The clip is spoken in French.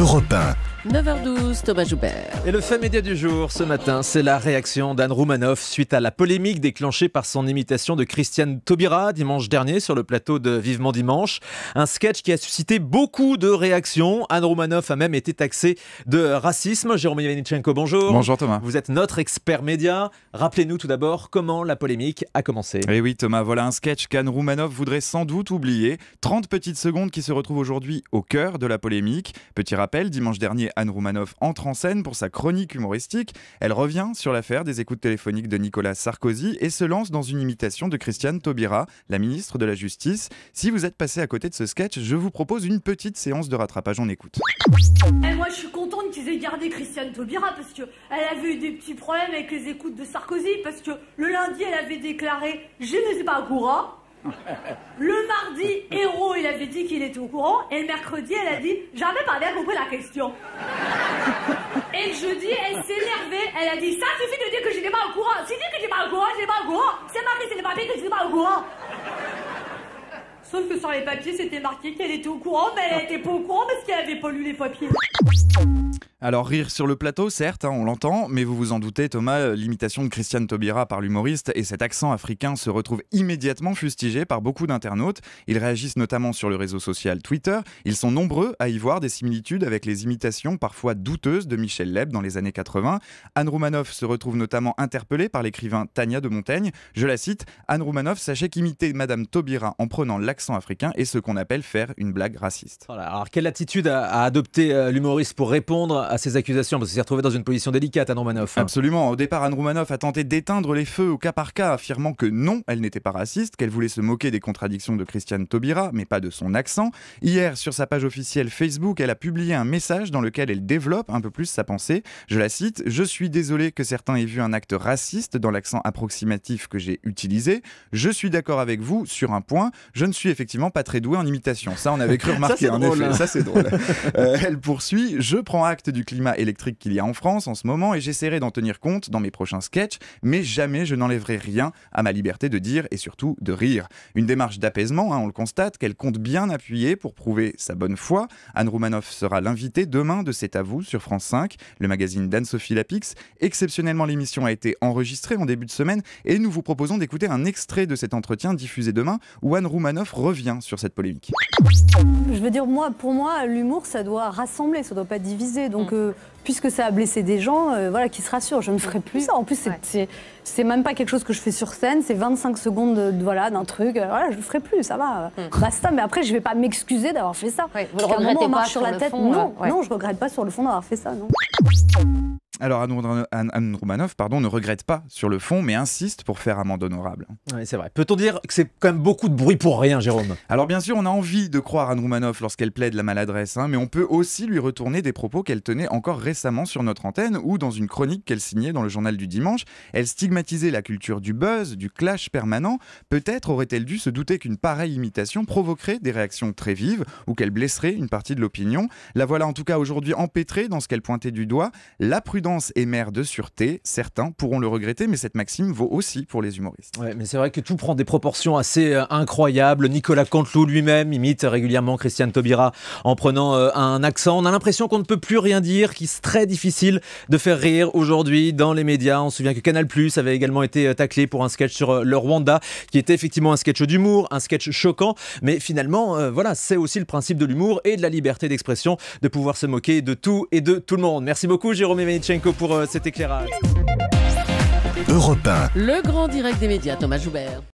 Europe 1. 9h12, Thomas Joubert. Et le fait média du jour ce matin, c'est la réaction d'Anne Roumanoff suite à la polémique déclenchée par son imitation de Christiane Taubira dimanche dernier sur le plateau de Vivement Dimanche. Un sketch qui a suscité beaucoup de réactions. Anne Roumanoff a même été taxée de racisme. Jérôme Ivanichenko, bonjour. Bonjour Thomas. Vous êtes notre expert média. Rappelez-nous tout d'abord comment la polémique a commencé. Et oui Thomas, voilà un sketch qu'Anne Roumanoff voudrait sans doute oublier. 30 petites secondes qui se retrouvent aujourd'hui au cœur de la polémique. Petit rappel, dimanche dernier, Anne Roumanoff entre en scène pour sa chronique humoristique. Elle revient sur l'affaire des écoutes téléphoniques de Nicolas Sarkozy et se lance dans une imitation de Christiane Taubira, la ministre de la Justice. Si vous êtes passé à côté de ce sketch, je vous propose une petite séance de rattrapage. On écoute. Et moi je suis contente qu'ils aient gardé Christiane Taubira parce qu'elle avait eu des petits problèmes avec les écoutes de Sarkozy, parce que le lundi elle avait déclaré « je ne suis pas au courant ». Le mardi, Héros, il avait dit qu'il était au courant. Et le mercredi, elle a dit « j'avais pas bien compris la question ». Et le jeudi, elle s'est énervée. Elle a dit « ça suffit de dire que je n'étais pas au courant. Si je dis que je n'étais pas au courant, je n'étais pas au courant. C'est marqué sur les papiers que je n'étais pas au courant ». Sauf que sur les papiers, c'était marqué qu'elle était au courant, mais elle n'était pas au courant parce qu'elle avait pas lu les papiers. Alors rire sur le plateau, certes, on l'entend, mais vous vous en doutez Thomas, l'imitation de Christiane Taubira par l'humoriste et cet accent africain se retrouve immédiatement fustigé par beaucoup d'internautes. Ils réagissent notamment sur le réseau social Twitter. Ils sont nombreux à y voir des similitudes avec les imitations parfois douteuses de Michel Leb dans les années 80. Anne Roumanoff se retrouve notamment interpellée par l'écrivain Tania de Montaigne. Je la cite, Anne Roumanoff, sachez qu'imiter Madame Taubira en prenant l'accent africain est ce qu'on appelle faire une blague raciste. Voilà, alors quelle attitude a adopté l'humoriste pour répondre à ces accusations, parce qu'il s'est retrouvé dans une position délicate, Anne Roumanoff. Absolument. Au départ, Anne Roumanoff a tenté d'éteindre les feux au cas par cas, affirmant que non, elle n'était pas raciste, qu'elle voulait se moquer des contradictions de Christiane Taubira, mais pas de son accent. Hier, sur sa page officielle Facebook, elle a publié un message dans lequel elle développe un peu plus sa pensée. Je la cite, « Je suis désolé que certains aient vu un acte raciste dans l'accent approximatif que j'ai utilisé. Je suis d'accord avec vous sur un point, je ne suis effectivement pas très doué en imitation. » Ça, on avait cru remarquer, en effet. Ça, c'est drôle. Elle poursuit, « Je prends acte du climat électrique qu'il y a en France en ce moment et j'essaierai d'en tenir compte dans mes prochains sketchs, mais jamais je n'enlèverai rien à ma liberté de dire et surtout de rire. » Une démarche d'apaisement, on le constate, qu'elle compte bien appuyer pour prouver sa bonne foi. Anne Roumanoff sera l'invitée demain de C'est à vous sur France 5, le magazine d'Anne-Sophie Lapix. Exceptionnellement, l'émission a été enregistrée en début de semaine et nous vous proposons d'écouter un extrait de cet entretien diffusé demain où Anne Roumanoff revient sur cette polémique. Je veux dire, pour moi, l'humour, ça doit rassembler, ça doit pas diviser. Donc, puisque ça a blessé des gens, voilà, qu'ils se rassurent. Je ne ferai plus ça. En plus, c'est même pas quelque chose que je fais sur scène. C'est 25 secondes d'un truc. Voilà, je le ferai plus, ça va. Basta. Mais après, je vais pas m'excuser d'avoir fait ça. Vous le regrettez pas sur la tête? Non, non, je regrette pas sur le fond d'avoir fait ça, non. Alors Anne Roumanoff ne regrette pas sur le fond, mais insiste pour faire amende honorable. Oui, c'est vrai. Peut-on dire que c'est quand même beaucoup de bruit pour rien, Jérôme? Alors bien sûr, on a envie de croire Anne Roumanoff lorsqu'elle plaide la maladresse, mais on peut aussi lui retourner des propos qu'elle tenait encore récemment sur notre antenne ou dans une chronique qu'elle signait dans le journal du dimanche. Elle stigmatisait la culture du buzz, du clash permanent. Peut-être aurait-elle dû se douter qu'une pareille imitation provoquerait des réactions très vives ou qu'elle blesserait une partie de l'opinion. La voilà en tout cas aujourd'hui empêtrée dans ce qu'elle pointait du doigt. La prudence est mère de sûreté. Certains pourront le regretter, mais cette maxime vaut aussi pour les humoristes. Ouais, mais c'est vrai que tout prend des proportions assez incroyables. Nicolas Canteloup lui-même imite régulièrement Christiane Taubira en prenant un accent. On a l'impression qu'on ne peut plus rien dire, qu'il est très difficile de faire rire aujourd'hui dans les médias. On se souvient que Canal+ avait également été taclé pour un sketch sur le Rwanda, qui était effectivement un sketch d'humour, un sketch choquant. Mais finalement, voilà, c'est aussi le principe de l'humour et de la liberté d'expression, de pouvoir se moquer de tout et de tout le monde. Merci beaucoup, Jérôme Ivanichenko, pour cet éclairage. Europe 1. Le grand direct des médias, Thomas Joubert.